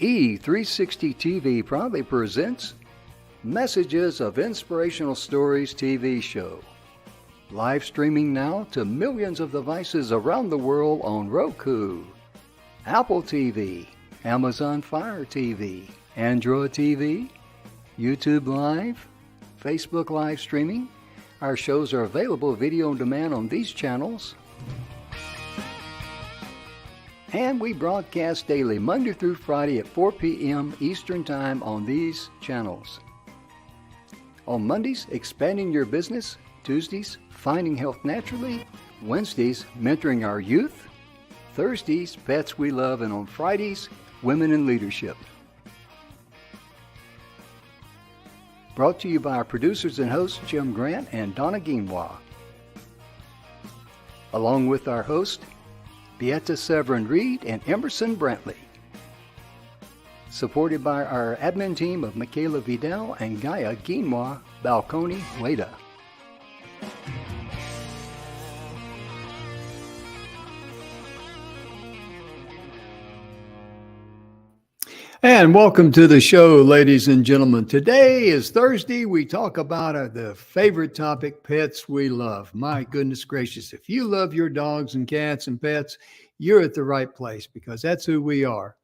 E360 TV proudly presents Messages of Inspirational Stories TV show. Live streaming now to millions of devices around the world on Roku, Apple TV, Amazon Fire TV, Android TV, YouTube Live, Facebook live streaming. Our shows are available video on demand on these channels. And we broadcast daily, Monday through Friday at 4 p.m. Eastern Time on these channels. On Mondays, Expanding Your Business. Tuesdays, Finding Health Naturally. Wednesdays, Mentoring Our Youth. Thursdays, Pets We Love. And on Fridays, Women in Leadership. Brought to you by our producers and hosts, Jim Grant and Donna Guinois. Along with our host, Beata Severin Reed and Emerson Brantley. Supported by our admin team of Michaela Vidal and Gaia Guinois Balconi Weda. And welcome to the show, ladies and gentlemen. Today is Thursday. We talk about the favorite topic, pets we love. My goodness gracious, if you love your dogs and cats and pets, you're at the right place because that's who we are.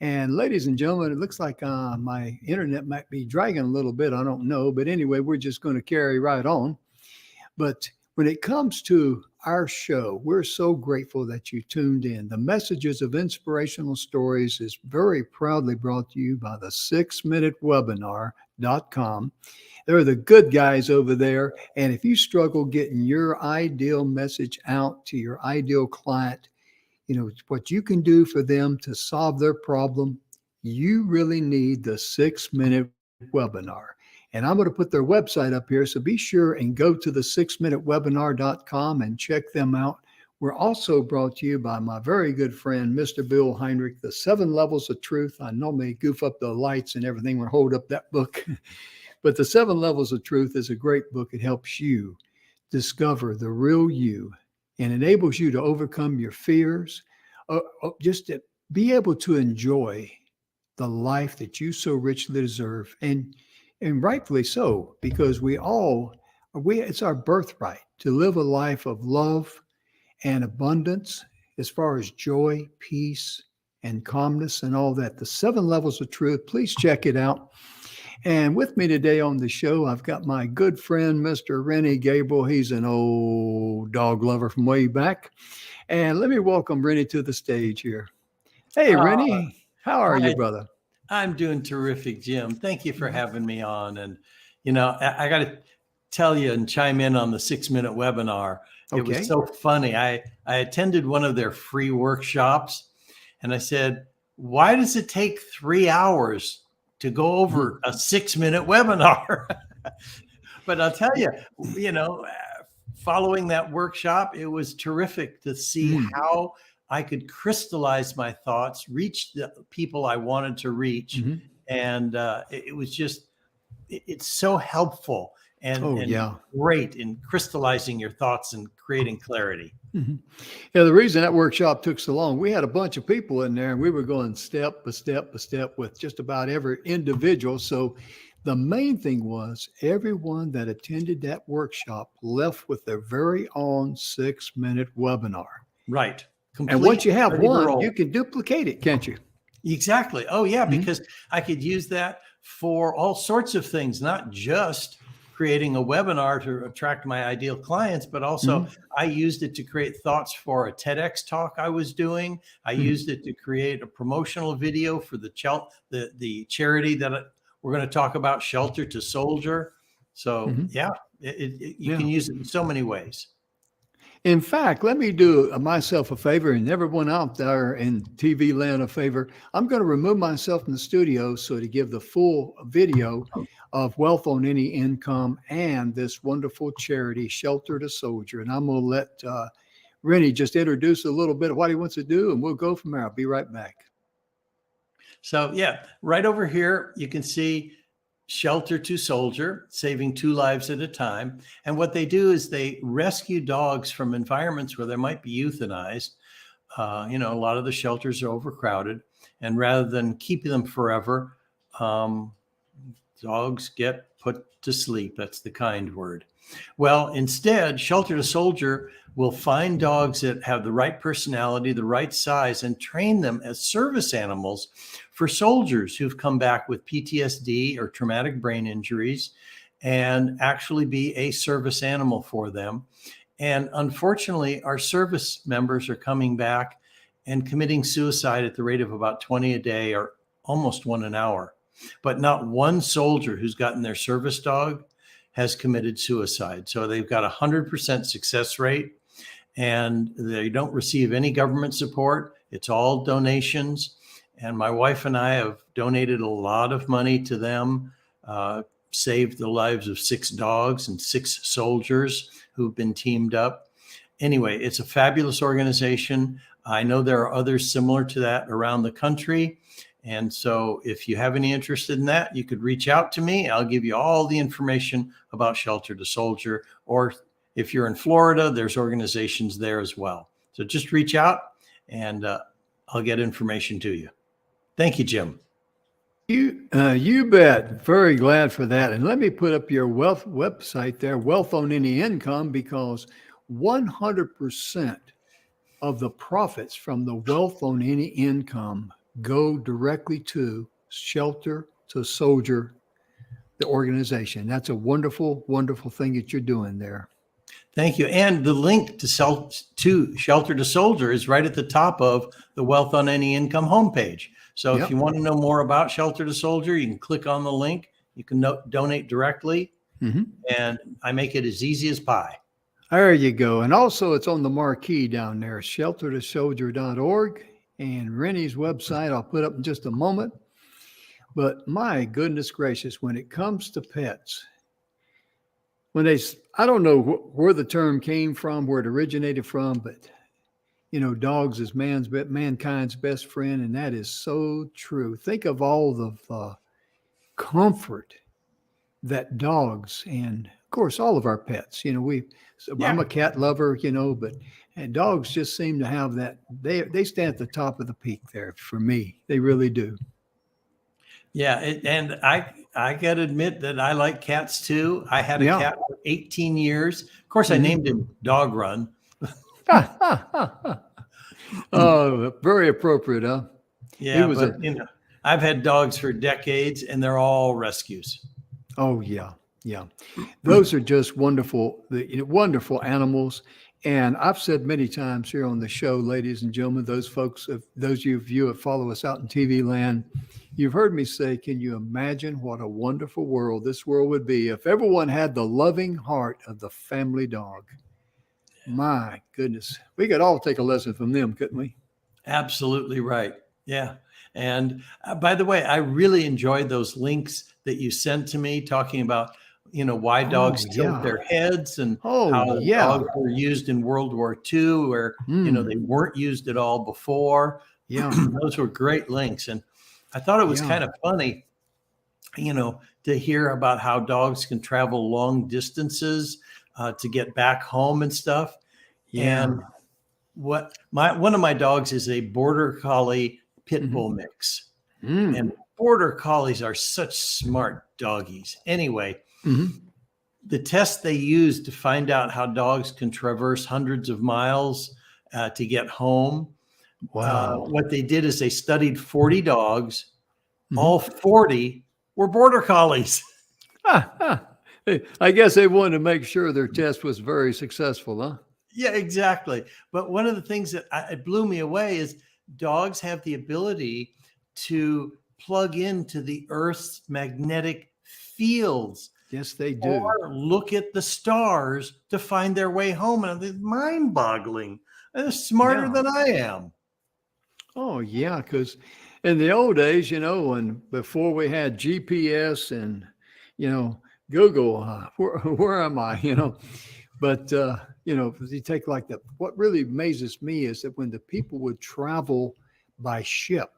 And ladies and gentlemen, it looks like my internet might be dragging a little bit. I don't know. But anyway, we're just going to carry right on. But when it comes to our show, we're so grateful that you tuned in. The Messages of Inspirational Stories is very proudly brought to you by the 6minutewebinar.com. They're the good guys over there. And if you struggle getting your ideal message out to your ideal client, you know, what you can do for them to solve their problem, you really need the 6-minute webinar. And I'm going to put their website up here, so be sure and go to the 6minutewebinar.com and check them out. We're also brought to you by my very good friend, Mr. Bill Heinrich, The 7 Levels of Truth. I normally goof up the lights and everything when I hold up that book. But The 7 Levels of Truth is a great book. It helps you discover the real you and enables you to overcome your fears, just to be able to enjoy the life that you so richly deserve. And rightfully so, because it's our birthright to live a life of love and abundance as far as joy, peace, and calmness and all that. The 7 Levels of Truth, please check it out. And with me today on the show, I've got my good friend, Mr. Rennie Gabriel. He's an old dog lover from way back. And let me welcome Rennie to the stage here. Hey, Rennie, how are you, brother? I'm doing terrific, Jim. Thank you for having me on. And, you know, I got to tell you and chime in on the 6-minute webinar. It was so funny. I attended one of their free workshops and I said, why does it take 3 hours to go over a 6-minute webinar? But I'll tell you, you know, following that workshop, it was terrific to see how I could crystallize my thoughts, reach the people I wanted to reach. And it was just, it's so helpful and great in crystallizing your thoughts and creating clarity. Yeah, the reason that workshop took so long, we had a bunch of people in there and we were going step by step by step with just about every individual. So the main thing was everyone that attended that workshop left with their very own 6-minute webinar. Right. And once you have one, you can duplicate it, can't you? Exactly. Oh, yeah, because I could use that for all sorts of things, not just creating a webinar to attract my ideal clients, but also I used it to create thoughts for a TEDx talk I was doing. I used it to create a promotional video for the charity that we're going to talk about, Shelter to Soldier. So, yeah, you can use it in so many ways. In fact, let me do myself a favor and everyone out there in TV land a favor. I'm going to remove myself from the studio so to give the full video of Wealth on Any Income and this wonderful charity, Shelter to Soldier. And I'm going to let Rennie just introduce a little bit of what he wants to do, and we'll go from there. I'll be right back. So, yeah, right over here, you can see Shelter to Soldier, saving 2 lives at a time. And what they do is they rescue dogs from environments where they might be euthanized. A lot of the shelters are overcrowded. And rather than keeping them forever, dogs get put to sleep. That's the kind word. Well, instead, Shelter to Soldier will find dogs that have the right personality, the right size, and train them as service animals for soldiers who've come back with PTSD or traumatic brain injuries, and actually be a service animal for them. And unfortunately, our service members are coming back and committing suicide at the rate of about 20 a day, or almost one an hour. But not one soldier who's gotten their service dog has committed suicide. So they've got 100% success rate, and they don't receive any government support. It's all donations. And my wife and I have donated a lot of money to them, saved the lives of 6 dogs and 6 soldiers who've been teamed up. Anyway, it's a fabulous organization. I know there are others similar to that around the country. And so if you have any interest in that, you could reach out to me. I'll give you all the information about Shelter to Soldier. Or if you're in Florida, there's organizations there as well. So just reach out and I'll get information to you. Thank you, Jim. You bet. Very glad for that. And let me put up your wealth website there, Wealth on Any Income, because 100% of the profits from the Wealth on Any Income go directly to Shelter to Soldier, the organization. That's a wonderful, wonderful thing that you're doing there. Thank you. And the link to Shelter to Soldier is right at the top of the Wealth on Any Income homepage. So if you want to know more about Shelter to Soldier, you can click on the link. You can donate directly, and I make it as easy as pie. There you go. And also it's on the marquee down there, sheltertosoldier.org, and Rennie's website I'll put up in just a moment. But my goodness gracious, when it comes to pets, I don't know where the term came from, where it originated from, but dogs is mankind's best friend, and that is so true. Think of all the comfort that dogs, and of course all of our pets, I'm a cat lover, but dogs just seem to have that. They stand at the top of the peak there for me. They really do. Yeah, and I got to admit that I like cats too. I had a cat for 18 years. Of course, I named him Dog Run. Oh, very appropriate, huh? Yeah, I've had dogs for decades, and they're all rescues. Oh yeah, yeah. Those are just wonderful, wonderful animals. And I've said many times here on the show, ladies and gentlemen, those of you that follow us out in TV land, you've heard me say, can you imagine what a wonderful world this world would be if everyone had the loving heart of the family dog? My goodness. We could all take a lesson from them, couldn't we? Absolutely right. Yeah. And by the way, I really enjoyed those links that you sent to me talking about, why dogs tilt their heads and how dogs were used in World War II, where, they weren't used at all before. Yeah. Those were great links. And I thought it was kind of funny, to hear about how dogs can travel long distances to get back home and stuff. Yeah. And one of my dogs is a border collie pit bull mix. And border collies are such smart doggies. Anyway, the test they used to find out how dogs can traverse hundreds of miles to get home. Wow. What they did is they studied 40 dogs. All 40 were border collies. I guess they wanted to make sure their test was very successful, huh? Yeah, exactly. But one of the things that it blew me away is dogs have the ability to plug into the Earth's magnetic fields. Yes, they do. Or look at the stars to find their way home. And it's mind-boggling. They're smarter than I am. Oh, yeah, because in the old days, and before we had GPS and, Google, where am I, But, if you take like that, what really amazes me is that when the people would travel by ship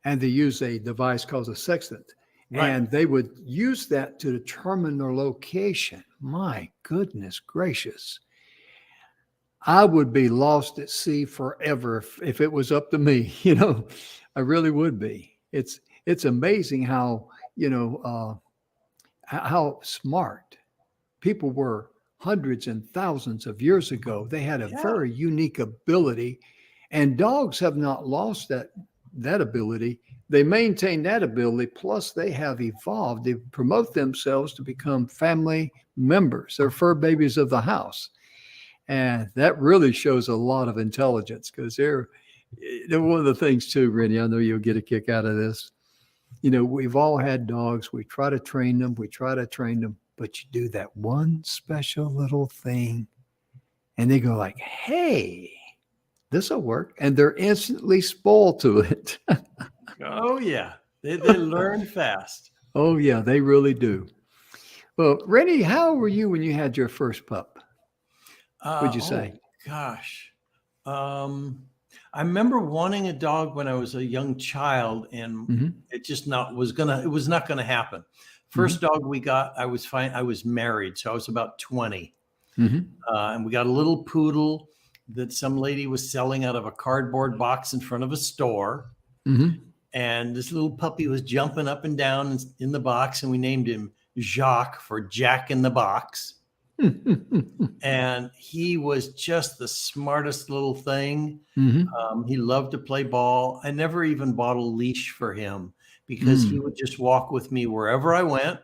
and they use a device called a sextant, and they would use that to determine their location. My goodness gracious. I would be lost at sea forever if it was up to me. I really would be. It's amazing how, how smart people were hundreds and thousands of years ago. They had a Yeah. very unique ability, and dogs have not lost that ability. They maintain that ability, plus they have evolved. They promote themselves to become family members. They're fur babies of the house. And that really shows a lot of intelligence because they're one of the things too, Rennie. I know you'll get a kick out of this. We've all had dogs. We try to train them. But you do that one special little thing, and they go like, "Hey, this will work," and they're instantly spoiled to it. Oh yeah, they learn fast. Oh yeah, they really do. Well, Rennie, how were you when you had your first pup? Would you say? Oh gosh. I remember wanting a dog when I was a young child, and Mm-hmm. it was not gonna happen. Mm-hmm. First dog we got, I was fine. I was married, so I was about 20. Mm-hmm. And we got a little poodle that some lady was selling out of a cardboard box in front of a store. Mm-hmm. And this little puppy was jumping up and down in the box, and we named him Jacques for Jack in the Box. And he was just the smartest little thing. Mm-hmm. He loved to play ball. I never even bought a leash for him because he would just walk with me wherever I went.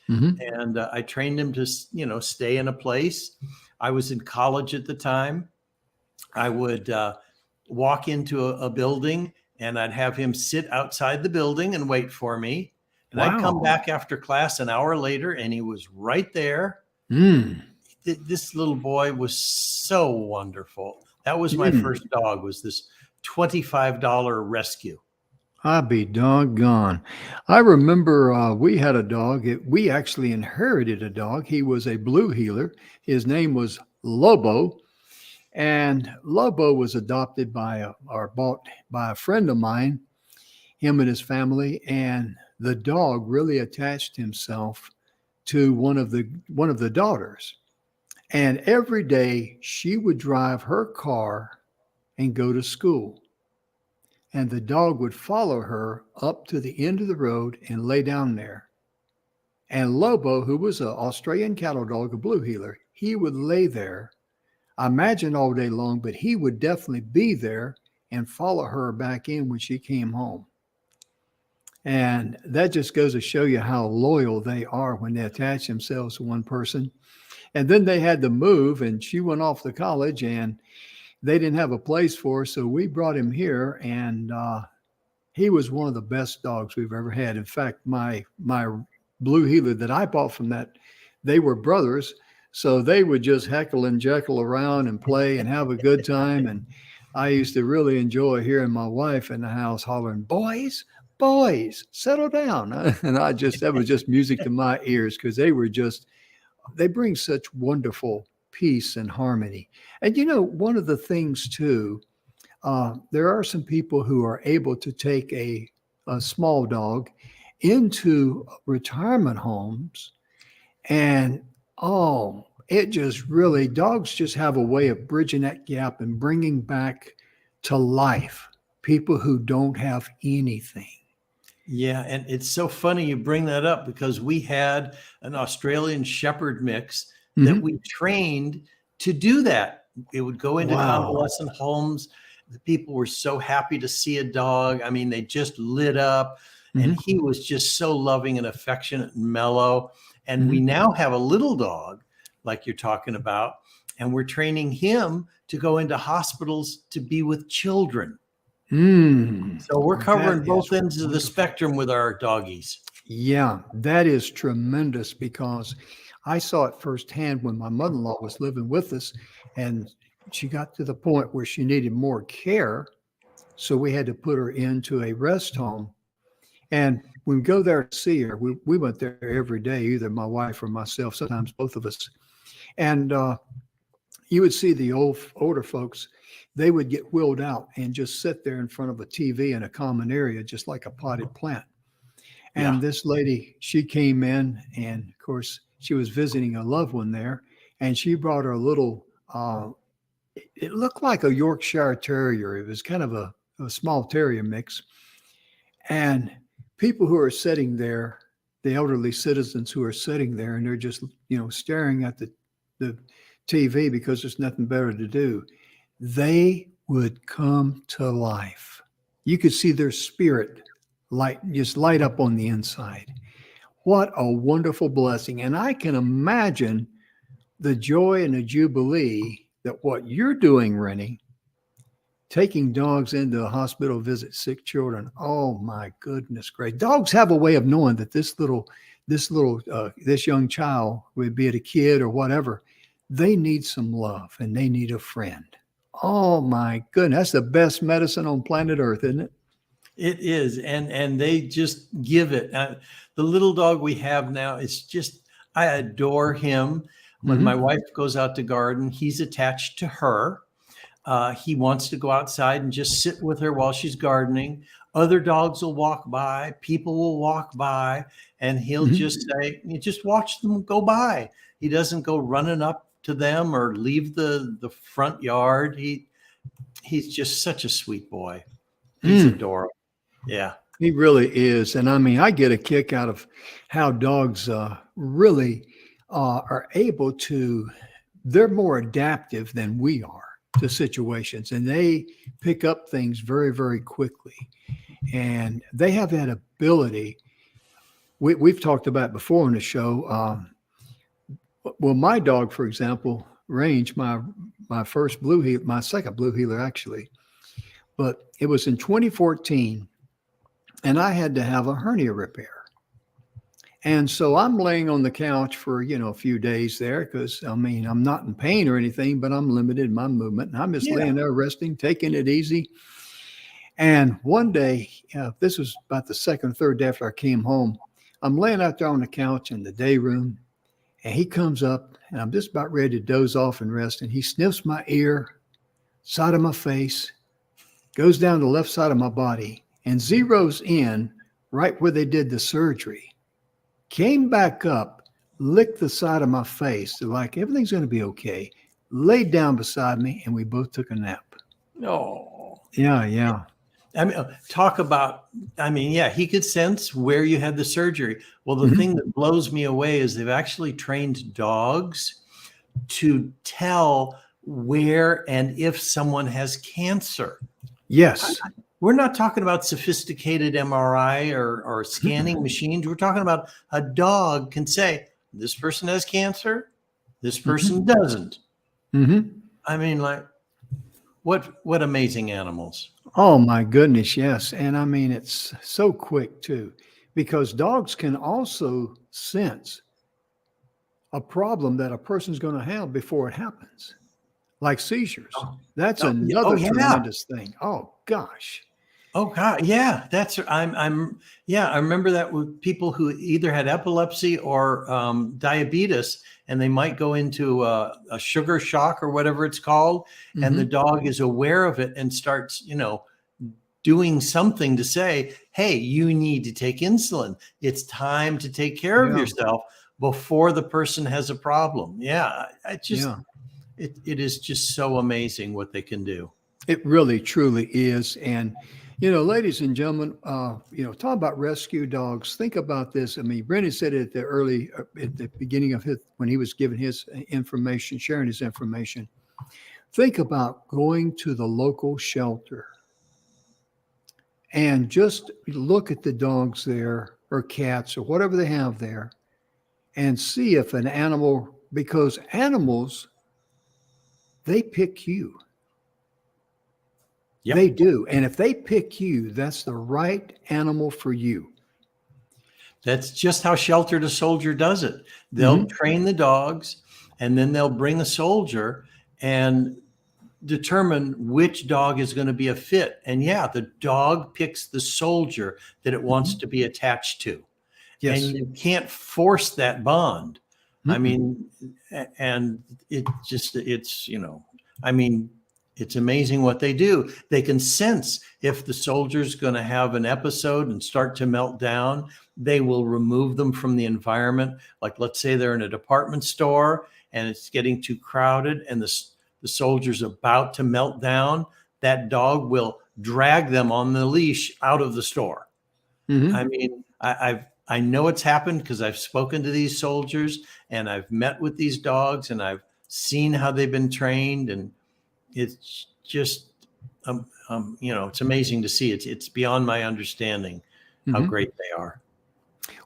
Mm-hmm. And I trained him to, stay in a place. I was in college at the time. I would walk into a building, and I'd have him sit outside the building and wait for me. And I'd come Wow. back after class an hour later, and he was right there. Mm. This little boy was so wonderful. That was my first dog, was this $25 rescue. I'd be doggone. I remember we had a dog. We actually inherited a dog. He was a blue heeler. His name was Lobo. And Lobo was adopted or bought by a friend of mine, him and his family. And the dog really attached himself to one of the daughters. And every day she would drive her car and go to school. And the dog would follow her up to the end of the road and lay down there. And Lobo, who was an Australian cattle dog, a blue heeler, he would lay there, I imagine all day long, but he would definitely be there and follow her back in when she came home. And that just goes to show you how loyal they are when they attach themselves to one person. And then they had to move, and she went off to college, and they didn't have a place for her, so we brought him here, and he was one of the best dogs we've ever had. In fact, my blue heeler that I bought from that, they were brothers, so they would just heckle and jekyll around and play and have a good time. And I used to really enjoy hearing my wife in the house hollering, "Boys, boys, settle down." And that was just music to my ears because they bring such wonderful peace and harmony. And one of the things too, there are some people who are able to take a small dog into retirement homes, and dogs just have a way of bridging that gap and bringing back to life people who don't have anything. Yeah, and it's so funny you bring that up because we had an Australian Shepherd mix that we trained to do that. It would go into convalescent homes. The people were so happy to see a dog. I mean, they just lit up, and he was just so loving and affectionate and mellow. And we now have a little dog, like you're talking about, and we're training him to go into hospitals to be with children. So we're covering both ends of the spectrum with our doggies. Yeah, that is tremendous because I saw it firsthand when my mother-in-law was living with us, and she got to the point where she needed more care. So we had to put her into a rest home. And when we go there to see her, we went there every day, either my wife or myself, sometimes both of us. And you would see the older folks, they would get wheeled out and just sit there in front of a TV in a common area, just like a potted plant. And this lady, she came in, and of course, she was visiting a loved one there, and she brought her little It looked like a Yorkshire Terrier. It was kind of a small terrier mix. And people who are sitting there, the elderly citizens who are sitting there, and they're just, staring at the TV because there's nothing better to do, they would come to life. You could see their spirit just light up on the inside. What a wonderful blessing. And I can imagine the joy and the jubilee that what you're doing, Rennie, taking dogs into the hospital, visit sick children. Oh my goodness, great. Dogs have a way of knowing that this young child, be it a kid or whatever, they need some love and they need a friend. Oh my goodness, that's the best medicine on planet Earth, isn't it? It is, and they just give it. The little dog we have now is just, I adore him. When my wife goes out to garden, he's attached to her. He wants to go outside and just sit with her while she's gardening. Other dogs will walk by, people will walk by, and he'll just say, you just watch them go by. He doesn't go running up to them or leave the front yard. He's just such a sweet boy. He's adorable. Yeah. He really is. And I mean, I get a kick out of how dogs really are able to, they're more adaptive than we are to situations, and they pick up things very, very quickly. And they have that ability. We've talked about before on the show. Well, my dog, for example, Range, my first blue heeler, my second blue heeler actually, but it was in 2014, and I had to have a hernia repair. And so I'm laying on the couch for, a few days there because, I'm not in pain or anything, but I'm limited in my movement. And I'm just laying there resting, taking it easy. And one day, this was about the second or third day after I came home, I'm laying out there on the couch in the day room, and he comes up, and I'm just about ready to doze off and rest. And he sniffs my ear, side of my face, goes down the left side of my body, and zeroes in right where they did the surgery. Came back up, licked the side of my face, like everything's going to be okay, laid down beside me, and we both took a nap. Oh. Yeah. I mean, he could sense where you had the surgery. Well, the thing that blows me away is they've actually trained dogs to tell where and if someone has cancer. Yes. We're not talking about sophisticated MRI or scanning machines. We're talking about a dog can say, this person has cancer, this person doesn't. I mean, like, what amazing animals. Oh, my goodness, yes. And I mean, it's so quick, too, because dogs can also sense a problem that a person's going to have before it happens, like seizures. That's another tremendous thing. Oh, gosh. Oh God, yeah, I remember that with people who either had epilepsy or diabetes, and they might go into a sugar shock or whatever it's called, and the dog is aware of it and starts, doing something to say, hey, you need to take insulin. It's time to take care of yourself before the person has a problem. Yeah, it is just so amazing what they can do. It really, truly is. And ladies and gentlemen, talk about rescue dogs. Think about this. I mean, Brendan said it at the beginning of when he was giving his information, sharing his information. Think about going to the local shelter and just look at the dogs there or cats or whatever they have there and see if an animal, because animals, they pick you. Yep. They do. And if they pick you, that's the right animal for you. That's just how Shelter to Soldier does it. They'll train the dogs, and then they'll bring a soldier and determine which dog is going to be a fit. And the dog picks the soldier that it wants to be attached to. Yes. And you can't force that bond. I mean, and it's amazing what they do. They can sense if the soldier's going to have an episode and start to melt down. They will remove them from the environment. Like, let's say they're in a department store and it's getting too crowded, and the the soldier's about to melt down, that dog will drag them on the leash out of the store. I mean, I know it's happened because I've spoken to these soldiers and I've met with these dogs and I've seen how they've been trained, and it's just, it's amazing to see. It's beyond my understanding how great they are.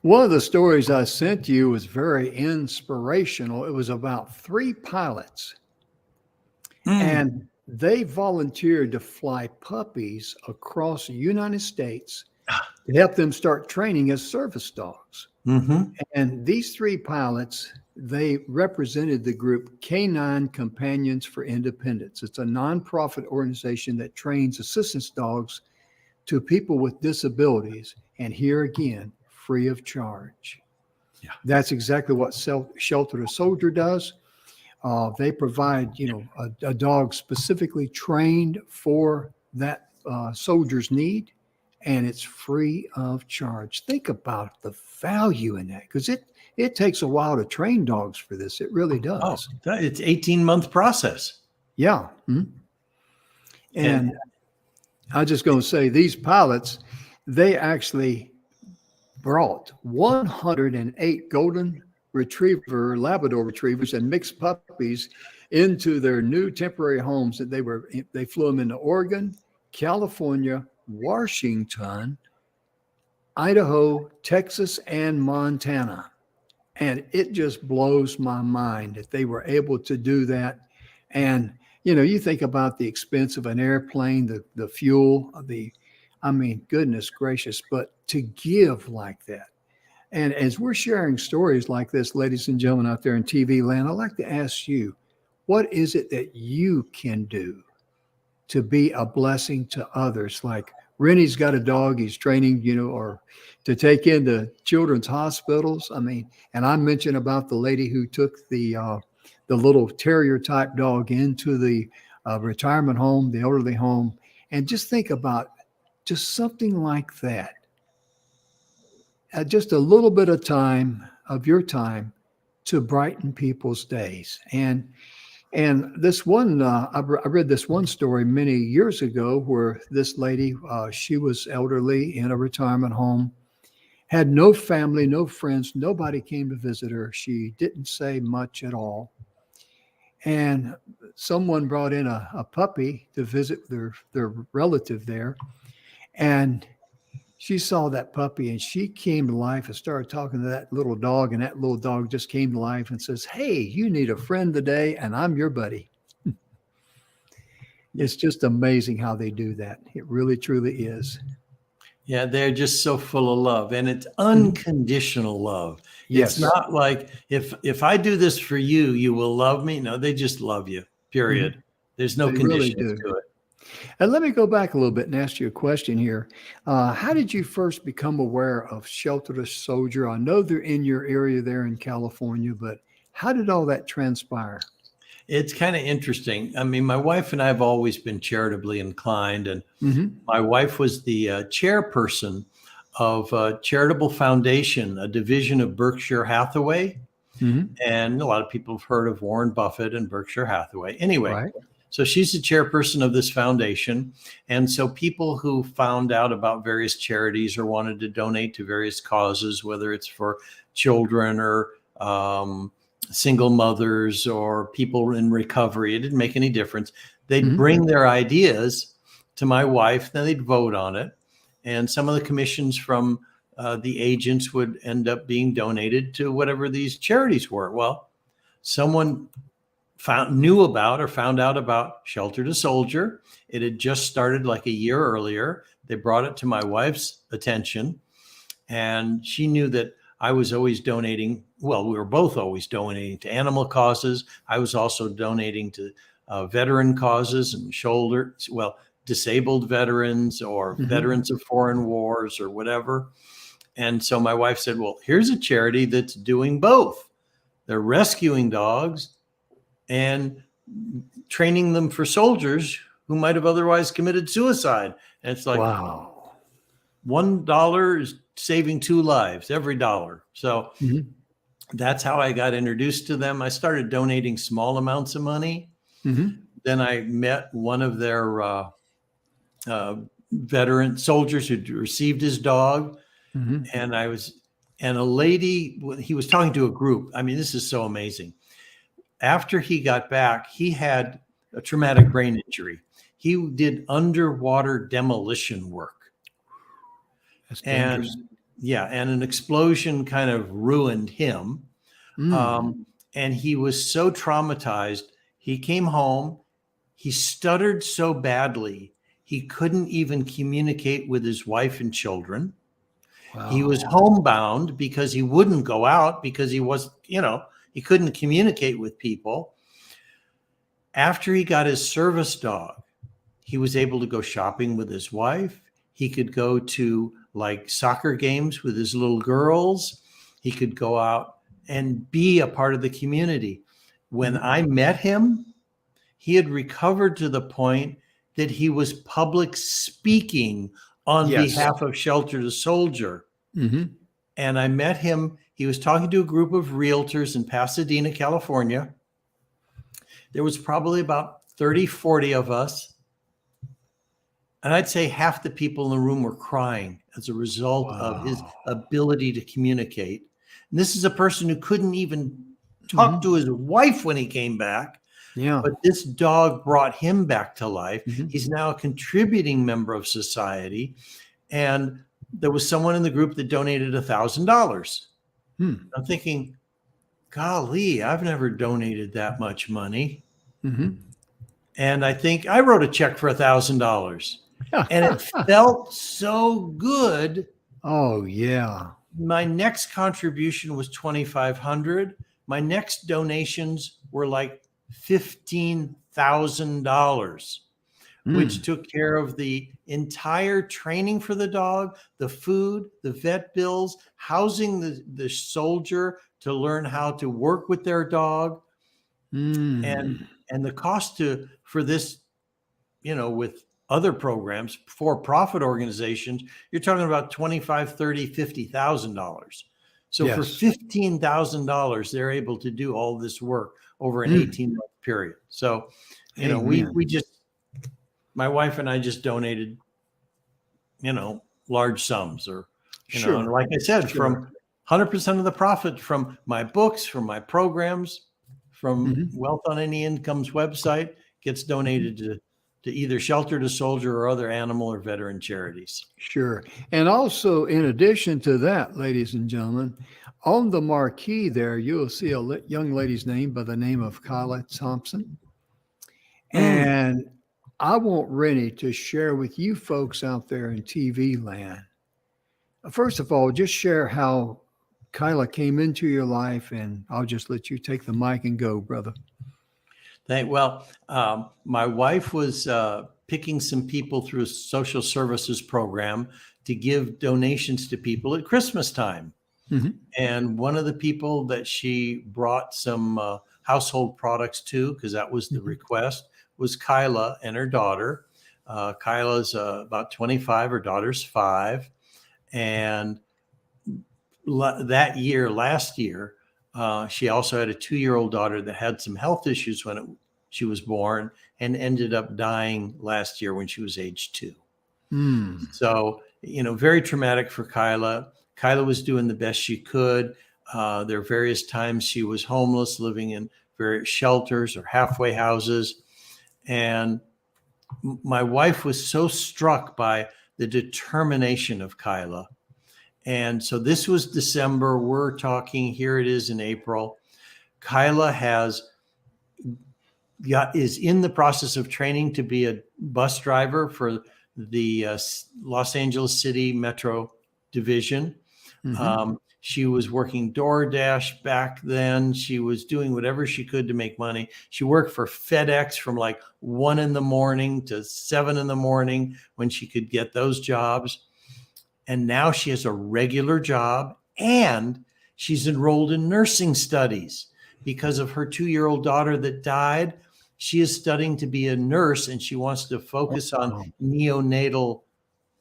One of the stories I sent you was very inspirational. It was about 3 pilots, and they volunteered to fly puppies across the United States to help them start training as service dogs. And these 3 pilots, they represented the group Canine Companions for Independence. It's a nonprofit organization that trains assistance dogs to people with disabilities. And here again, free of charge. Yeah. That's exactly what Shelter to Soldier does. They provide, a dog specifically trained for that soldier's need, and it's free of charge. Think about the value in that, because it takes a while to train dogs for this. It really does. Oh, it's 18-month process. Yeah. And I'm just going to say, these pilots, they actually brought 108 golden retriever, Labrador retrievers, and mixed puppies into their new temporary homes that they flew them into Oregon, California, Washington, Idaho, Texas, and Montana. And it just blows my mind that they were able to do that. And, you think about the expense of an airplane, the fuel, goodness gracious, but to give like that. And as we're sharing stories like this, ladies and gentlemen out there in TV land, I'd like to ask you, what is it that you can do to be a blessing to others? Like Rennie's got a dog he's training, or to take into children's hospitals. And I mentioned about the lady who took the little terrier type dog into the retirement home, the elderly home. And just think about just something like that. Just a little bit of time of your time to brighten people's days. And this one, I read this one story many years ago where this lady, she was elderly in a retirement home, had no family, no friends, nobody came to visit her. She didn't say much at all. And someone brought in a puppy to visit their relative there. And she saw that puppy and she came to life and started talking to that little dog. And that little dog just came to life and says, "Hey, you need a friend today, and I'm your buddy." It's just amazing how they do that. It really, truly is. Yeah, they're just so full of love, and it's unconditional love. Yes. It's not like if I do this for you, you will love me. No, they just love you, period. There's no conditions to it. And let me go back a little bit and ask you a question here. How did you first become aware of Shelter to Soldier? I know they're in your area there in California, but how did all that transpire? It's kind of interesting. My wife and I have always been charitably inclined, and my wife was the chairperson of a charitable foundation, a division of Berkshire Hathaway. And a lot of people have heard of Warren Buffett and Berkshire Hathaway. Anyway, right. So she's the chairperson of this foundation. And so people who found out about various charities or wanted to donate to various causes, whether it's for children or single mothers or people in recovery, it didn't make any difference. They'd bring their ideas to my wife, then they'd vote on it. And some of the commissions from the agents would end up being donated to whatever these charities were. Well, someone found out about Shelter to Soldier. It had just started like a year earlier. They brought it to my wife's attention, and she knew that I was always donating. Well, we were both always donating to animal causes. I was also donating to veteran causes and disabled veterans or veterans of foreign wars or whatever. And so my wife said, well, here's a charity that's doing both. They're rescuing dogs and training them for soldiers who might have otherwise committed suicide. And it's like, wow, $1 is saving 2 lives, every dollar. So that's how I got introduced to them. I started donating small amounts of money. then I met one of their veteran soldiers who received his dog. Mm-hmm. And a lady, he was talking to a group. I mean, this is so amazing. After he got back, he had a traumatic brain injury. He did underwater demolition work. That's dangerous. And an explosion kind of ruined him. And he was so traumatized. He came home. He stuttered so badly, he couldn't even communicate with his wife and children. Wow. He was homebound because he wouldn't go out because he was, he couldn't communicate with people. After he got his service dog, he was able to go shopping with his wife. He could go to like soccer games with his little girls. He could go out and be a part of the community. When I met him, he had recovered to the point that he was public speaking on behalf of Shelter to Soldier. And I met him. He was talking to a group of realtors in Pasadena, California. There was probably about 30, 40 of us. And I'd say half the people in the room were crying as a result of his ability to communicate. And this is a person who couldn't even talk to his wife when he came back. Yeah. But this dog brought him back to life. He's now a contributing member of society. And there was someone in the group that donated $1,000. I'm thinking, golly, I've never donated that much money. And I think I wrote a check for $1,000. And it felt so good. Oh, yeah. My next contribution was $2,500. My next donations were like $15,000, which took care of the entire training for the dog, the food, the vet bills, housing the soldier to learn how to work with their dog. And the cost for this, with other programs, for-profit organizations, you're talking about $25,000, $30,000, $50,000. So for $15,000, they're able to do all this work over an 18-month period. So, we just, my wife and I just donated, large sums and like I said, from 100% of the profit from my books, from my programs, from Wealth on Any Income's website gets donated to either Shelter to Soldier or other animal or veteran charities. Sure. And also, in addition to that, ladies and gentlemen, on the marquee there, you'll see a young lady's name by the name of Kyla Thompson. And I want Rennie to share with you folks out there in TV land. First of all, just share how Kyla came into your life, and I'll just let you take the mic and go, brother. My wife was picking some people through a social services program to give donations to people at Christmas time. And one of the people that she brought some household products to, because that was the request, was Kyla and her daughter. Kyla's about 25, her daughter's 5. And last year, she also had a 2-year-old daughter that had some health issues when she was born and ended up dying last year when she was age 2. So, very traumatic for Kyla. Kyla was doing the best she could. There are various times she was homeless, living in various shelters or halfway houses. And my wife was so struck by the determination of Kyla. And so this was December. We're talking, here it is in April. Kyla is in the process of training to be a bus driver for the Los Angeles City Metro Division. She was working DoorDash back then. She was doing whatever she could to make money. She worked for FedEx from like 1 a.m. to 7 a.m. when she could get those jobs. And now she has a regular job and she's enrolled in nursing studies because of her 2-year-old daughter that died. She is studying to be a nurse and she wants to focus on neonatal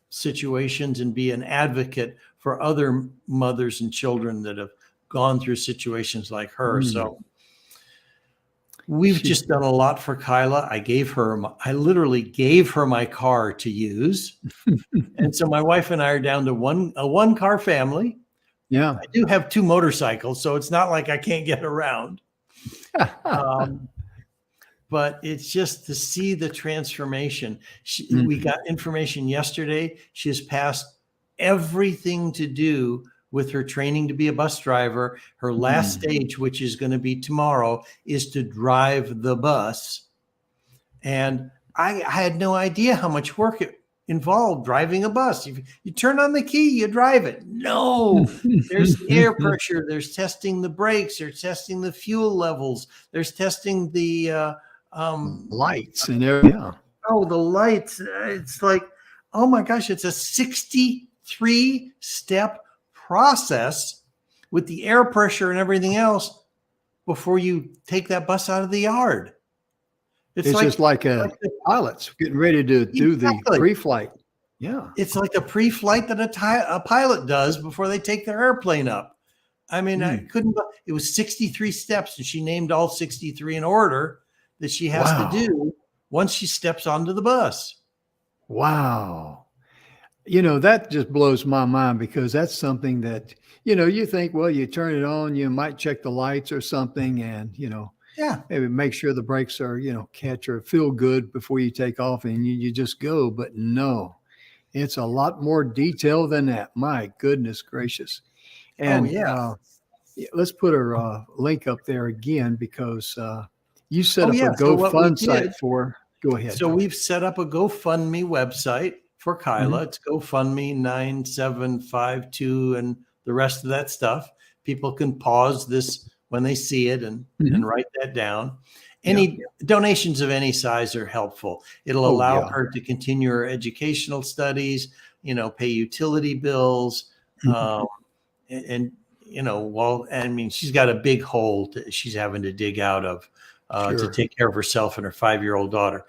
situations and be an advocate for other mothers and children that have gone through situations like her. So We've just done a lot for Kyla. I literally gave her my car to use. And so my wife and I are down to a one car family. Yeah. I do have 2 motorcycles, so it's not like I can't get around. But it's just to see the transformation. We got information yesterday. She has passed everything to do with her training to be a bus driver. Her last stage, which is going to be tomorrow, is to drive the bus. And I had no idea how much work it involved driving a bus. You turn on the key, you drive it. No, there's air pressure. There's testing the brakes. There's testing the fuel levels. There's testing the lights and everything. Yeah. Oh, the lights. It's like, oh my gosh, it's a 63-step process with the air pressure and everything else before you take that bus out of the yard. It's like, just like the pilots getting ready to do the pre-flight. Yeah. It's like a pre-flight that a pilot does before they take their airplane up. I mean, it was 63 steps, and she named all 63 in order that she has to do once she steps onto the bus. Wow. That just blows my mind, because that's something that, you think, well, you turn it on, you might check the lights or something, and, maybe make sure the brakes are, catch or feel good before you take off, and you just go. But no, it's a lot more detail than that. My goodness gracious. And let's put her link up there again, because you set up a GoFund site for. Go ahead. So we've set up a GoFundMe website for Kyla. It's GoFundMe 9752 and the rest of that stuff. People can pause this when they see it and write that down. Any donations of any size are helpful. It'll allow her to continue her educational studies, pay utility bills. And she's got a big hole she's having to dig out of to take care of herself and her 5-year-old daughter.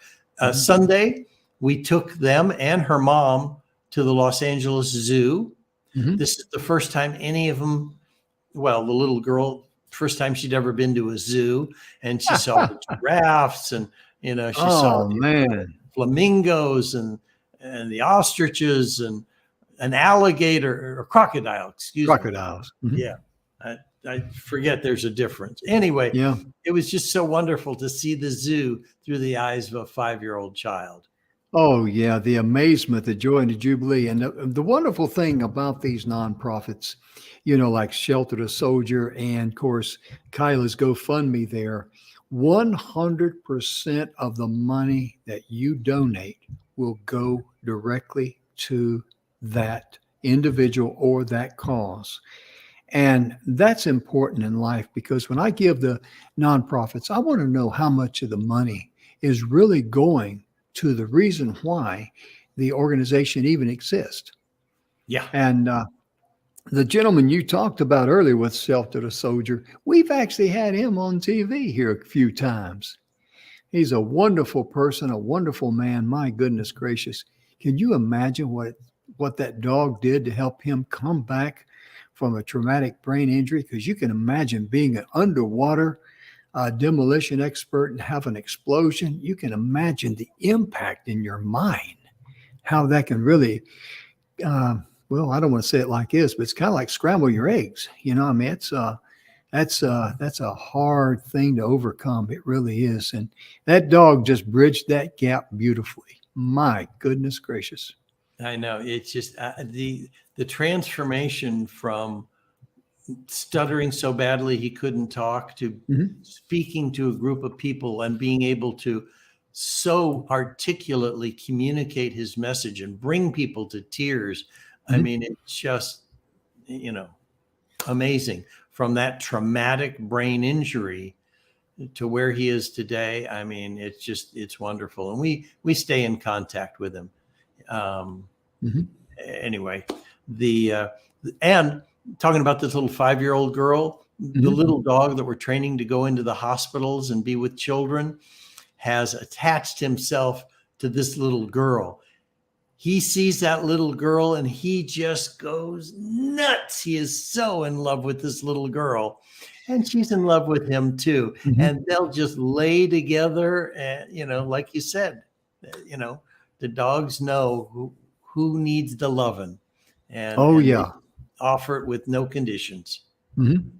Sunday, we took them and her mom to the Los Angeles Zoo. This is the first time any of them, the little girl, first time she'd ever been to a zoo, and she saw the giraffes, and she saw the flamingos and the ostriches and an alligator or crocodile, crocodiles. Yeah. I forget there's a difference. Anyway, it was just so wonderful to see the zoo through the eyes of a 5-year-old child. Oh, yeah. The amazement, the joy, and the jubilee. And the wonderful thing about these nonprofits, like Shelter to Soldier and, of course, Kyla's GoFundMe there, 100% of the money that you donate will go directly to that individual or that cause. And that's important in life, because when I give the nonprofits, I want to know how much of the money is really going to the reason why the organization even exists. Yeah. And the gentleman you talked about earlier with Shelter to Soldier, we've actually had him on TV here a few times. He's a wonderful person, a wonderful man. My goodness gracious. Can you imagine what that dog did to help him come back from a traumatic brain injury? Because you can imagine being an underwater demolition expert and have an explosion. You can imagine the impact in your mind, how that can really, I don't want to say it like this, but it's kind of like scramble your eggs. That's a hard thing to overcome. It really is. And that dog just bridged that gap beautifully. My goodness gracious. I know. It's just the transformation from stuttering so badly he couldn't talk to speaking to a group of people and being able to so articulately communicate his message and bring people to tears. I mean, it's just, amazing. From that traumatic brain injury to where he is today. I mean, it's wonderful. And we stay in contact with him. Anyway, and talking about this little 5-year-old girl, the little dog that we're training to go into the hospitals and be with children has attached himself to this little girl. he sees that little girl and he just goes nuts. He is so in love with this little girl, and she's in love with him too. Mhm. And they'll just lay together. And, like you said, the dogs know who needs the loving, Oh, and they yeah. offer it with no conditions. Mhm.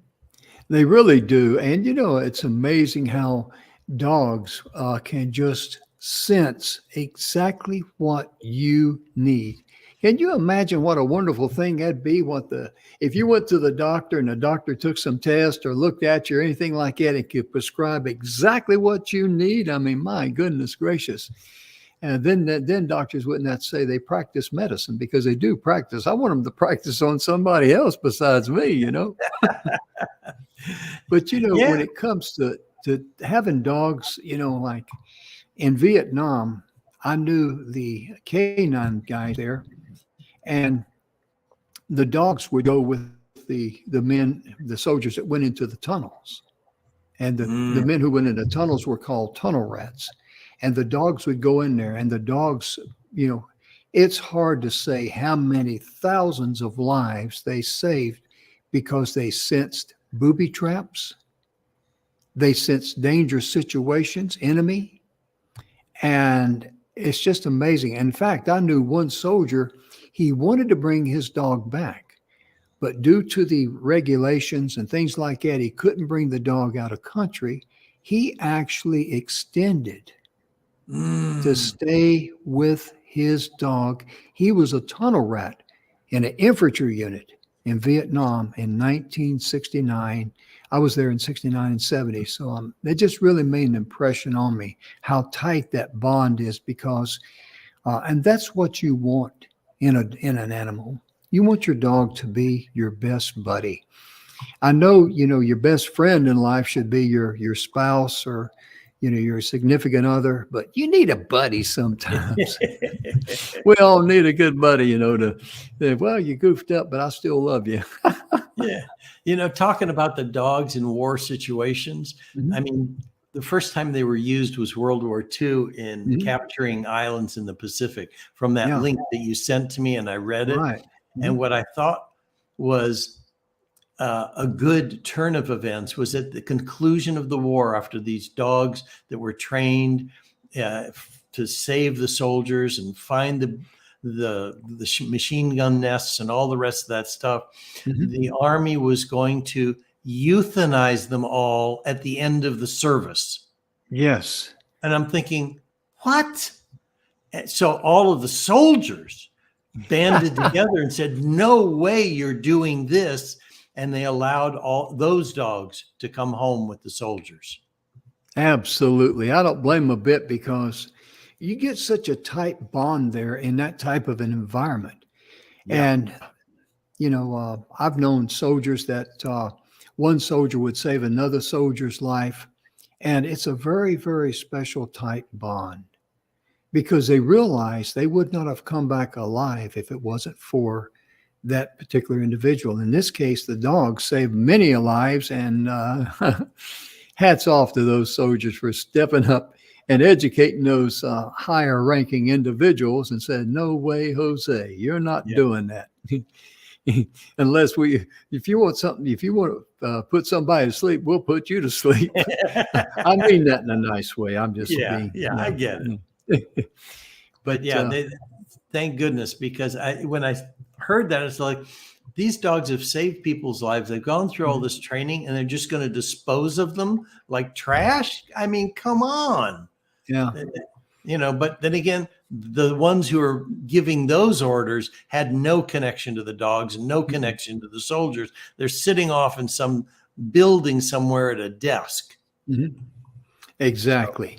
They really do. And, it's amazing how dogs can just sense exactly what you need. Can you imagine what a wonderful thing that'd be? If you went to the doctor and the doctor took some test or looked at you or anything like that, and could prescribe exactly what you need? I mean, my goodness gracious. And then doctors wouldn't have to say they practice medicine, because they do practice. I want them to practice on somebody else besides me. But Yeah. when it comes to having dogs, like in Vietnam, I knew the canine guys there, and the dogs would go with the soldiers that went into the tunnels. And the Mm. men who went into tunnels were called tunnel rats. And the dogs would go in there, and the dogs, it's hard to say how many thousands of lives they saved, because they sensed booby traps, they sensed dangerous situations, enemy, and it's just amazing. In fact, I knew one soldier, he wanted to bring his dog back, but due to the regulations and things like that, he couldn't bring the dog out of country. He actually extended to Mm. stay with his dog. He was a tunnel rat in an infantry unit in Vietnam in 1969. I was there in 69 and 70. So it just really made an impression on me how tight that bond is, because, and that's what you want in an animal. You want your dog to be your best buddy. I know, your best friend in life should be your spouse, or, your significant other, but you need a buddy sometimes. We all need a good buddy, to say, well, you goofed up, but I still love you. Yeah. Talking about the dogs in war situations, I Mhm. mean, the first time they were used was World War II in Mhm. capturing islands in the Pacific, from that Yeah, link that you sent to me, and I read it. right. And Mhm. what I thought was a good turn of events was at the conclusion of the war, after these dogs that were trained to save the soldiers and find the machine gun nests and all the rest of that stuff. Mhm. The army was going to euthanize them all at the end of the service. Yes. And I'm thinking, what? And so all of the soldiers banded together and said, no way you're doing this. And they allowed all those dogs to come home with the soldiers. Absolutely. I don't blame them a bit, because you get such a tight bond there in that type of an environment. Yeah. And, I've known soldiers that one soldier would save another soldier's life. And it's a very, very special type bond, because they realize they would not have come back alive if it wasn't for that particular individual. In this case, the dog saved many lives, and hats off to those soldiers for stepping up and educating those higher ranking individuals and said, no way, Jose, you're not Yeah. doing that. Unless if you want to put somebody to sleep, we'll put you to sleep. I mean that in a nice way. I'm just Yeah. being, Yeah. I get it. But but yeah, thank goodness, because when I heard that, it's like, these dogs have saved people's lives. They've gone through all this training, and they're just going to dispose of them like trash. I mean, come on. yeah. But then again, the ones who are giving those orders had no connection to the dogs and no connection to the soldiers. They're sitting off in some building somewhere at a desk. Mhm. Exactly.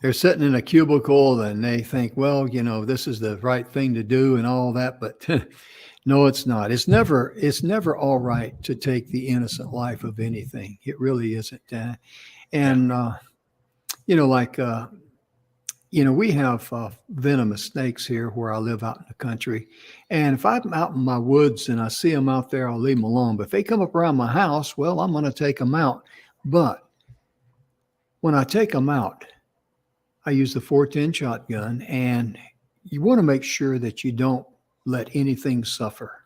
They're sitting in a cubicle and they think, well, this is the right thing to do and all that, but no, it's not. It's never all right to take the innocent life of anything. It really isn't. Yeah. And like we have venomous snakes here where I live out in the country. And if I'm out in my woods and I see them out there, I'll leave them alone. But if they come up around my house, well, I'm going to take them out. But when I take them out, I use the 410 shotgun, and you want to make sure that you don't let anything suffer.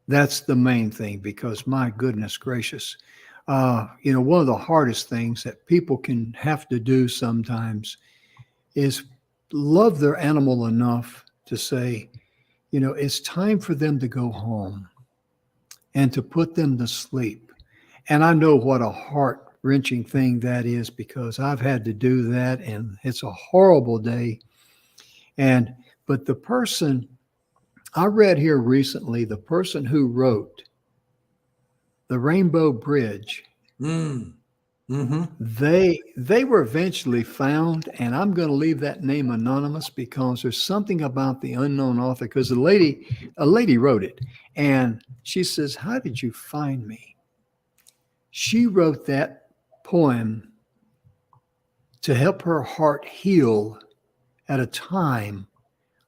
That's the main thing, because my goodness gracious, one of the hardest things that people can have to do sometimes is love their animal enough to say, it's time for them to go home and to put them to sleep. And I know what a heart wrenching thing that is, because I've had to do that, and it's a horrible day. But the person I read here recently, the person who wrote the Rainbow Bridge, Mm-hmm. they were eventually found, and I'm going to leave that name anonymous because there's something about the unknown author. Because a lady wrote it, and she says, "How did you find me?" She wrote that poem to help her heart heal at a time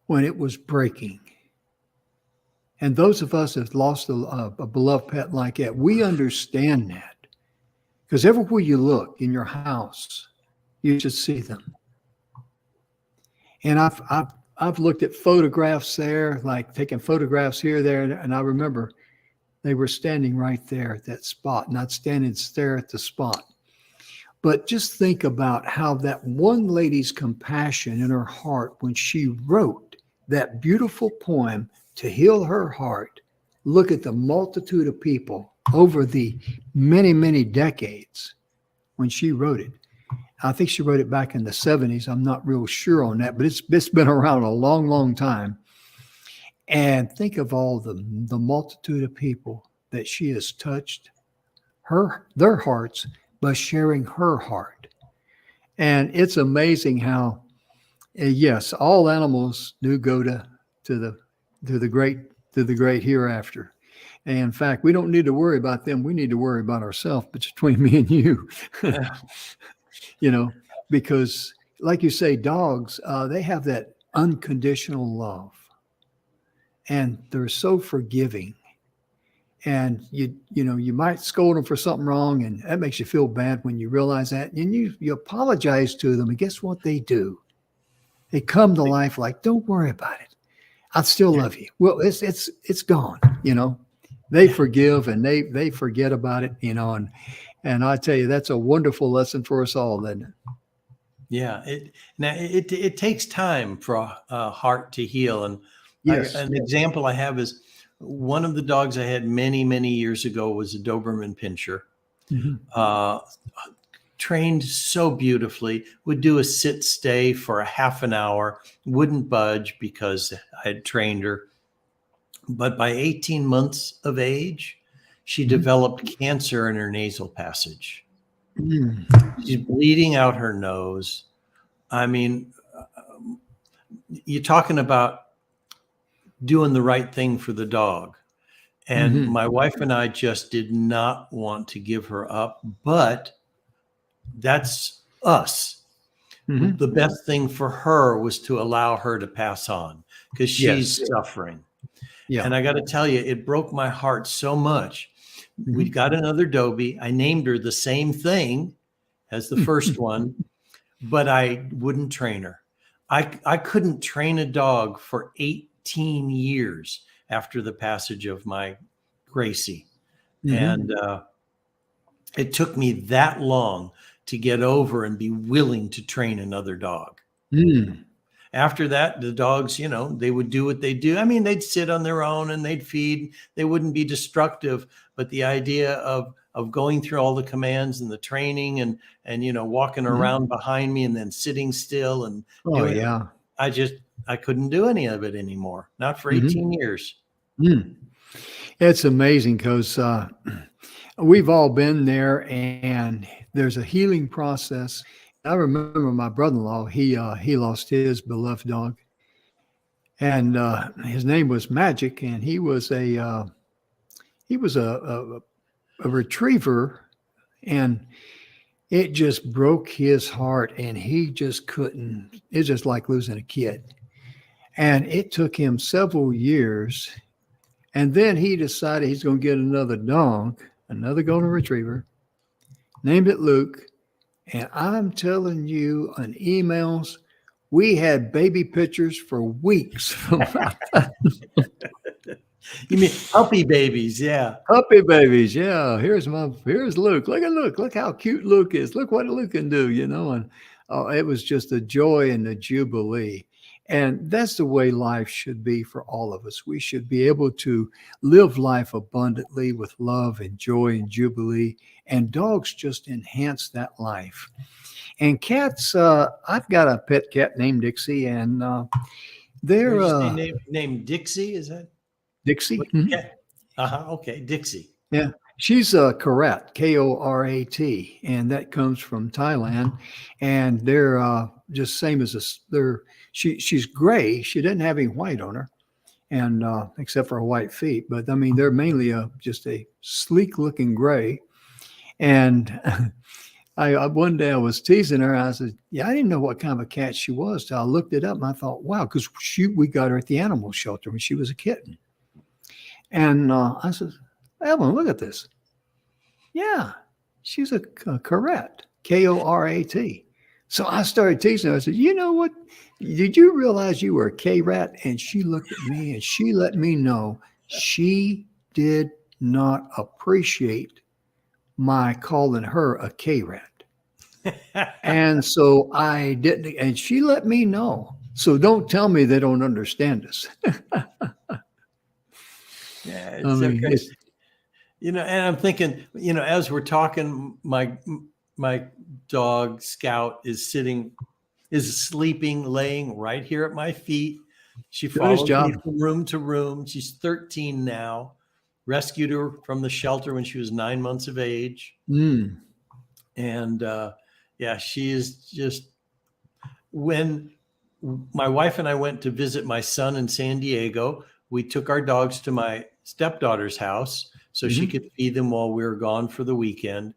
when it was breaking. And those of us that lost a beloved pet like that, we understand that. Because everywhere you look in your house, you should see them. And I've looked at photographs there, like taking photographs here, there, and I remember they were standing right there at that spot, not standing there at the spot. But just think about how that one lady's compassion in her heart, when she wrote that beautiful poem to heal her heart. Look at the multitude of people over the many, many decades when she wrote it. I think she wrote it back in the 70s. I'm not real sure on that, but it's been around a long, long time. And think of all the multitude of people that she has touched their hearts by sharing her heart. And it's amazing how, yes, all animals do go to the great hereafter. And in fact, we don't need to worry about them. We need to worry about ourselves, between me and you. Because like you say, dogs, they have that unconditional love, and they're so forgiving. And you might scold them for something wrong, and that makes you feel bad when you realize that. And you apologize to them, and guess what they do? They come to life like, don't worry about it. I still love you. Well, it's gone. They forgive, and they forget about it. And I tell you, that's a wonderful lesson for us all, isn't it? Yeah. It takes time for a heart to heal. And Yes. an example I have is one of the dogs I had many, many years ago was a Doberman Pinscher. Mm-hmm. Trained so beautifully, would do a sit stay for a half an hour, wouldn't budge because I had trained her. But by 18 months of age, she developed cancer in her nasal passage. She's bleeding out her nose. I mean, you're talking about doing the right thing for the dog. And my wife and I just did not want to give her up, but that's us. Mm-hmm. The best thing for her was to allow her to pass on, because she's suffering. Yeah. And I got to tell you, it broke my heart so much. We got another Dobie. I named her the same thing as the first one, but I wouldn't train her. I couldn't train a dog for 18 years after the passage of my Gracie. And it took me that long to get over and be willing to train another dog. After that, the dogs, they would do what they do. I mean, they'd sit on their own and they'd feed. They wouldn't be destructive. But the idea of going through all the commands and the training and walking around behind me and then sitting still and I couldn't do any of it anymore. Not for 18 years. It's amazing, because we've all been there, and there's a healing process. I remember my brother-in-law, he lost his beloved dog, and his name was Magic, and he was a retriever, and it just broke his heart, and he just couldn't. It's just like losing a kid. And it took him several years, and then he decided he's going to get another dog, another golden retriever, named it Luke. And I'm telling you, on emails, We had baby pictures for weeks. You mean puppy babies? Yeah. Puppy babies. Yeah. Here's Luke. Look how cute Luke is. Look what Luke can do, and it was just a joy and a jubilee. And that's the way life should be for all of us. We should be able to live life abundantly with love and joy and jubilee. And dogs just enhance that life. And cats, I've got a pet cat named Dixie, and they're Did you say name Dixie? Is that Dixie? what? Mhm. Yeah. Okay, Dixie. Yeah, she's a Korat, Korat, and that comes from Thailand. And they're just same as us. She's gray. She doesn't have any white on her, and except for her white feet. But I mean, they're mainly just a sleek looking gray. And I one day I was teasing her. I said, "Yeah, I didn't know what kind of a cat she was." So I looked it up and I thought, "Wow," because we got her at the animal shelter when she was a kitten. And I said, "Evelyn, look at this. Yeah, she's a Korat, Korat." So I started teasing her. I said, "You know what? Did you realize you were a K-rat?" And she looked at me and she let me know she did not appreciate my calling her a K-rat. And so I didn't, and she let me know. So don't tell me they don't understand us. Yeah, I it's mean, okay. it's, And I'm thinking, as we're talking, my dog Scout is sleeping, laying right here at my feet. She doing his follows me job. from room to room. She's 13 now. Rescued her from the shelter when she was 9 months of age. Mm. And yeah, she is just, when my wife and I went to visit my son in San Diego, we took our dogs to my stepdaughter's house so she Mm-hmm. could feed them while we were gone for the weekend.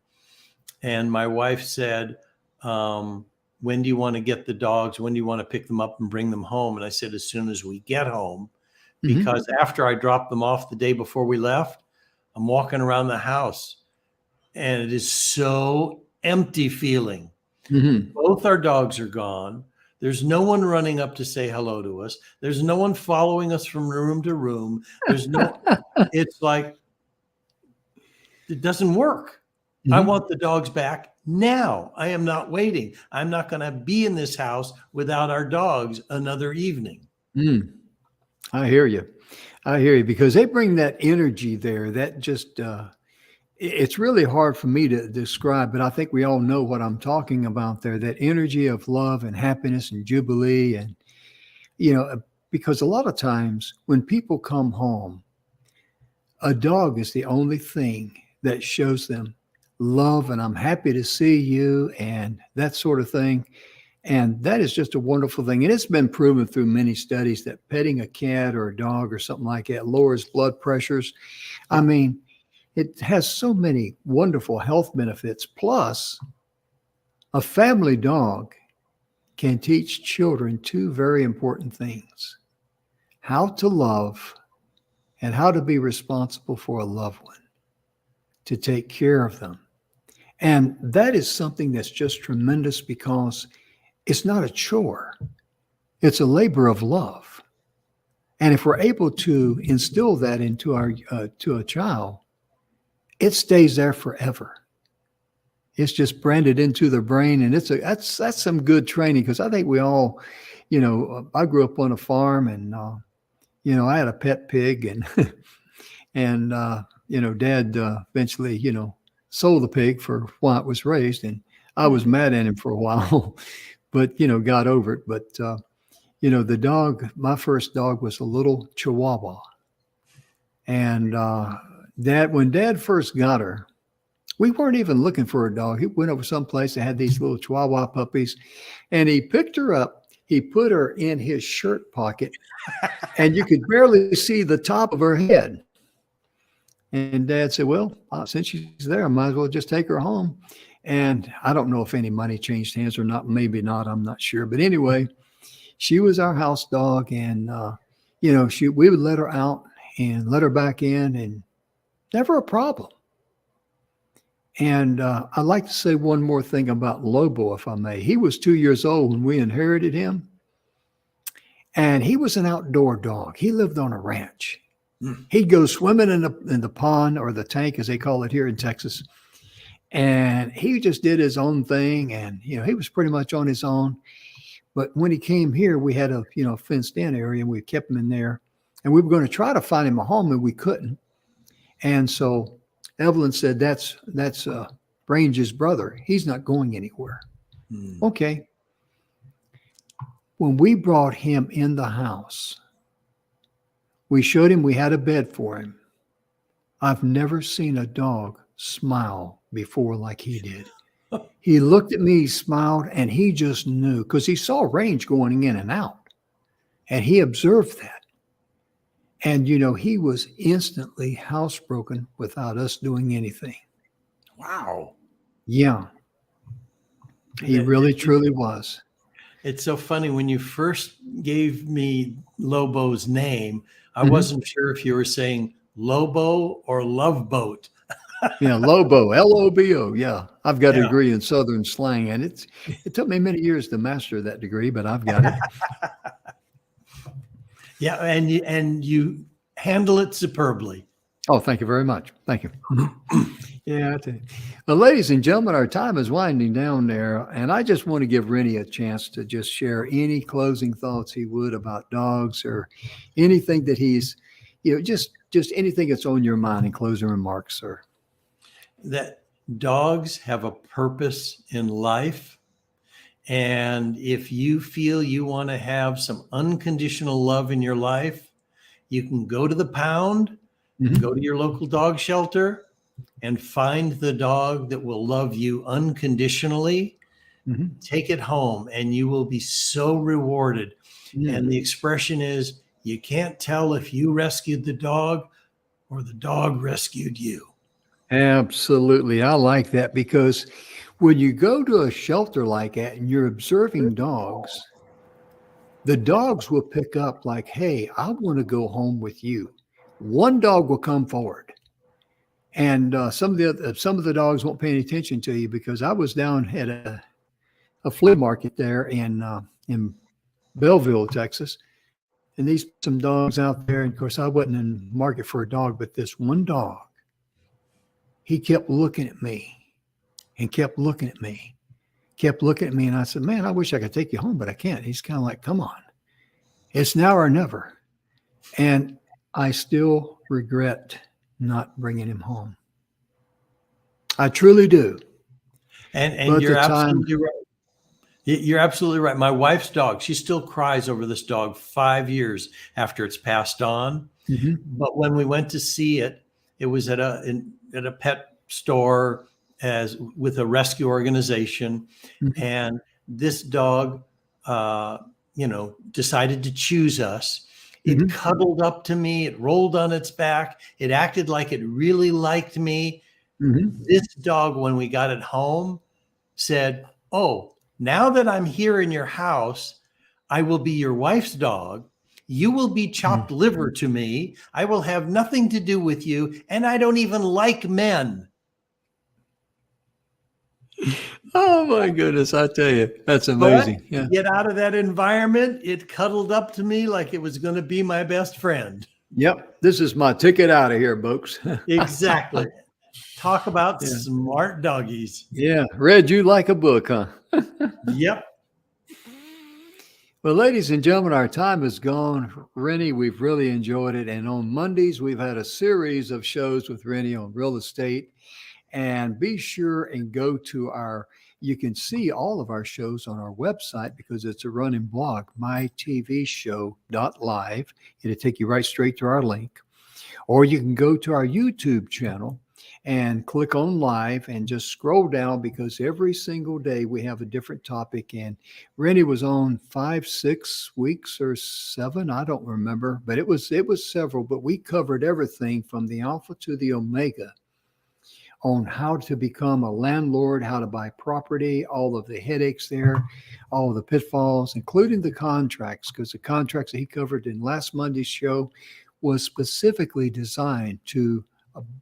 And my wife said, when do you want to get the dogs? When do you want to pick them up and bring them home? And I said, as soon as we get home, Mm-hmm. because after I dropped them off the day before we left, I'm walking around the house and it is so empty feeling. Mm-hmm. Both our dogs are gone. There's no one running up to say hello to us. There's no one following us from room to room. It's like, it doesn't work. I Mm-hmm. want the dogs back now. I am not waiting. I'm not going to be in this house without our dogs another evening. Mm. I hear you. I hear you because they bring that energy there. That just, it's really hard for me to describe, but I think we all know what I'm talking about there. That energy of love and happiness and jubilee. And, because a lot of times when people come home, a dog is the only thing that shows them love and I'm happy to see you and that sort of thing. And that is just a wonderful thing. And it's been proven through many studies that petting a cat or a dog or something like that lowers blood pressures. I mean, it has so many wonderful health benefits. Plus, a family dog can teach children two very important things: how to love and how to be responsible for a loved one, to take care of them. And that is something that's just tremendous because it's not a chore, it's a labor of love. And if we're able to instill that into our to a child, it stays there forever. It's just branded into the brain, and that's some good training because I think we all, I grew up on a farm, and I had a pet pig, and and Dad eventually sold the pig for why it was raised, and I was mad at him for a while, but got over it. But the dog, my first dog was a little Chihuahua, and when Dad first got her, we weren't even looking for a dog. He went over someplace that had these little Chihuahua puppies, and he picked her up. He put her in his shirt pocket, and you could barely see the top of her head. And Dad said, "Well, since she's there, I might as well just take her home." And I don't know if any money changed hands or not. Maybe not. I'm not sure. But anyway, she was our house dog, and we would let her out and let her back in, and never a problem. And I'd like to say one more thing about Lobo, if I may. He was 2 years old when we inherited him. And he was an outdoor dog. He lived on a ranch. Mm. He'd go swimming in the pond or the tank, as they call it here in Texas. And he just did his own thing. And, he was pretty much on his own. But when he came here, we had a, fenced in area and we kept him in there. And we were going to try to find him a home and we couldn't. And so Evelyn said, that's Range's brother. He's not going anywhere. Mm. Okay. When we brought him in the house, we showed him we had a bed for him. I've never seen a dog smile before like he did. He looked at me, he smiled, and he just knew because he saw Range going in and out. And he observed that. And, he was instantly housebroken without us doing anything. Wow. Yeah. He really, truly was. It's so funny. When you first gave me Lobo's name, I wasn't sure if you were saying Lobo or Love Boat. Yeah, Lobo, Lobo. Yeah, I've got a degree in Southern slang, and it took me many years to master that degree, but I've got it. Yeah, and you handle it superbly. Oh, thank you very much. Thank you. Yeah. Well, ladies and gentlemen, our time is winding down there, and I just want to give Rennie a chance to just share any closing thoughts he would about dogs or anything that he's, just anything that's on your mind in closing remarks, sir. That dogs have a purpose in life. And if you feel you want to have some unconditional love in your life, you can go to the pound, go to your local dog shelter, and find the dog that will love you unconditionally. Take it home and you will be so rewarded. And the expression is, you can't tell if you rescued the dog or the dog rescued you. Absolutely. I like that because when you go to a shelter like that and you're observing dogs, the dogs will pick up like, hey, I want to go home with you. One dog will come forward. And some of the dogs won't pay any attention to you because I was down at a flea market there in Belleville, Texas. And these some dogs out there. And of course, I wasn't in the market for a dog, but this one dog, he kept looking at me and kept looking at me, And I said, man, I wish I could take you home, but I can't. He's kind of like, come on. It's now or never. And I still regret not bringing him home. I truly do. And you're absolutely right. You're absolutely right. My wife's dog, she still cries over this dog 5 years after it's passed on. But when we went to see it, it was at a pet store with a rescue organization. And this dog, decided to choose us. It cuddled up to me. It rolled on its back. It acted like it really liked me. This dog, when we got it home, said, oh, now that I'm here in your house, I will be your wife's dog. You will be chopped liver to me. I will have nothing to do with you. And I don't even like men. Oh my goodness. I tell you, that's amazing. But get out of that environment. It cuddled up to me like it was going to be my best friend. Yep. This is my ticket out of here, folks. Exactly. Talk about smart doggies. Yeah. Read you like a book, huh? Yep. Well, ladies and gentlemen, our time is gone. Rennie, we've really enjoyed it. And on Mondays, we've had a series of shows with Rennie on real estate. And be sure and go to you can see all of our shows on our website because it's a running blog, mytvshow.live. It'll take you right straight to our link. Or you can go to our YouTube channel and click on live and just scroll down because every single day we have a different topic. And Rennie was on 5, 6 weeks or 7. I don't remember, but it was several, but we covered everything from the alpha to the omega on how to become a landlord, how to buy property, all of the headaches there, all of the pitfalls, including the contracts, because the contracts that he covered in last Monday's show was specifically designed to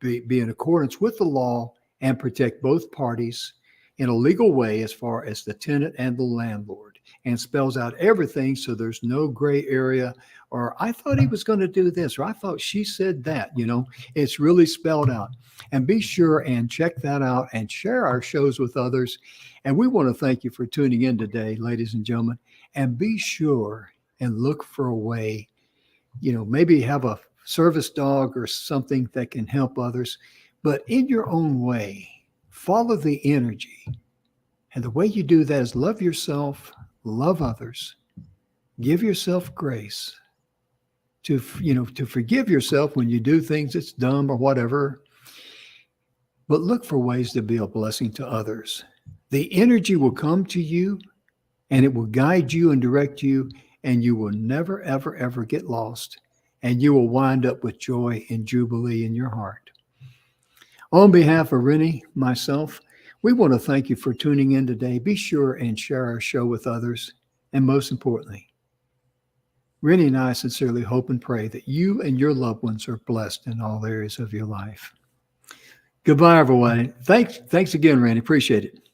be in accordance with the law and protect both parties in a legal way as far as the tenant and the landlord. and spells out everything so there's no gray area. Or I thought he was going to do this, or I thought she said that. It's really spelled out. And be sure and check that out and share our shows with others. And we want to thank you for tuning in today, ladies and gentlemen. And be sure and look for a way, maybe have a service dog or something that can help others, but in your own way, follow the energy. And the way you do that is love yourself, love others, give yourself grace to forgive yourself when you do things that's dumb or whatever, but look for ways to be a blessing to others. The energy will come to you and it will guide you and direct you, and you will never, ever, ever get lost, and you will wind up with joy and jubilee in your heart. On behalf of Rennie, myself, we want to thank you for tuning in today. Be sure and share our show with others. And most importantly, Rennie and I sincerely hope and pray that you and your loved ones are blessed in all areas of your life. Goodbye, everyone. Thanks again, Rennie. Appreciate it.